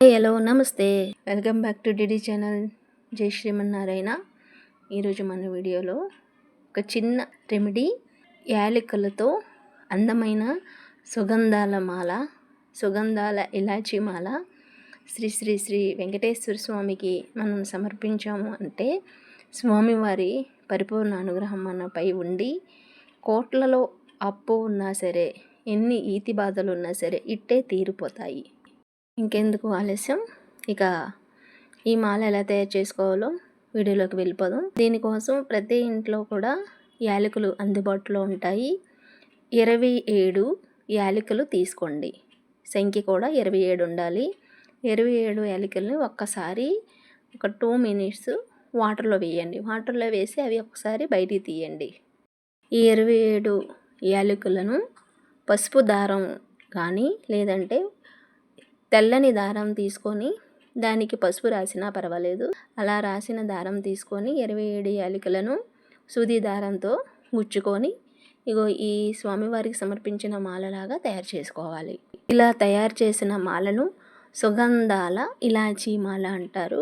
Hello నమస్తే, welcome back to DD channel. జై శ్రీమన్నారాయణ. ఈరోజు మన వీడియోలో ఒక చిన్న రెమెడీ, యాలకులతో అందమైన సుగంధాల ఇలాచీ మాల శ్రీ శ్రీ శ్రీ వెంకటేశ్వర స్వామికి మనం సమర్పించాము అంటే స్వామివారి పరిపూర్ణ అనుగ్రహం మనపై ఉండి కోట్లలో అప్పు ఉన్నా సరే, ఎన్ని ఈతి బాధలు ఉన్నా సరే ఇట్టే తీరిపోతాయి. ఇంకెందుకు ఆలస్యం, ఇక ఈ మాల ఎలా తయారు చేసుకోవాలో వీడియోలోకి వెళ్ళిపోదాం. దీనికోసం ప్రతి ఇంట్లో కూడా యాలకులు అందుబాటులో ఉంటాయి. 27 యాలకులు తీసుకోండి. సంఖ్య కూడా 27 ఉండాలి. 27 యాలకుల్ని ఒక్కసారి ఒక 2 minutes వాటర్లో వేయండి. వాటర్లో వేసి అవి ఒకసారి బయటికి తీయండి. ఈ 27 యాలకులను పసుపు దారం కానీ లేదంటే తెల్లని దారం తీసుకొని దానికి పసుపు రాసినా పర్వాలేదు. అలా రాసిన దారం తీసుకొని 27 యాలకులను సూది దారంతో గుచ్చుకొని ఇగో ఈ స్వామివారికి సమర్పించిన మాలలాగా తయారు చేసుకోవాలి. ఇలా తయారు చేసిన మాలను సుగంధాల ఇలాచీ మాల అంటారు.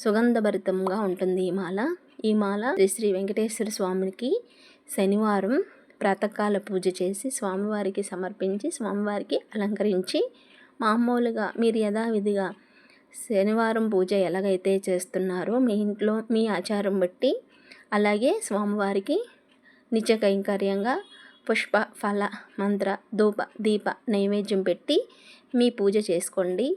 సుగంధభరితంగా ఉంటుంది ఈ మాల శ్రీ వెంకటేశ్వర స్వామికి శనివారం ప్రాతకాల పూజ చేసి స్వామివారికి సమర్పించి స్వామివారికి అలంకరించి, మామూలుగా మీరు యథావిధిగా శనివారం పూజ ఎలాగైతే చేస్తున్నారో మీ ఇంట్లో మీ ఆచారం బట్టి అలాగే స్వామివారికి నిత్య కైంకర్యంగా పుష్ప ఫల మంత్ర ధూప దీప నైవేద్యం పెట్టి మీ పూజ చేసుకోండి.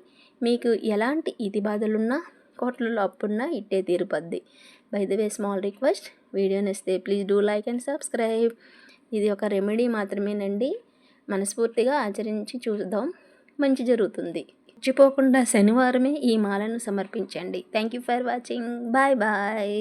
మీకు ఎలాంటి ఇతి బాధలున్నా కోట్లలో అప్పున్నా ఇట్టే తీరుపద్ది. By the way small request, video నచ్చితే please do like and subscribe. ఇది ఒక రెమెడీ మాత్రమేనండి. మనస్ఫూర్తిగా ఆచరించి చూద్దాం, మంచి జరుగుతుంది. మర్చిపోకుండా శనివారమే ఈ మాలను సమర్పించండి. Thank you for watching. Bye bye.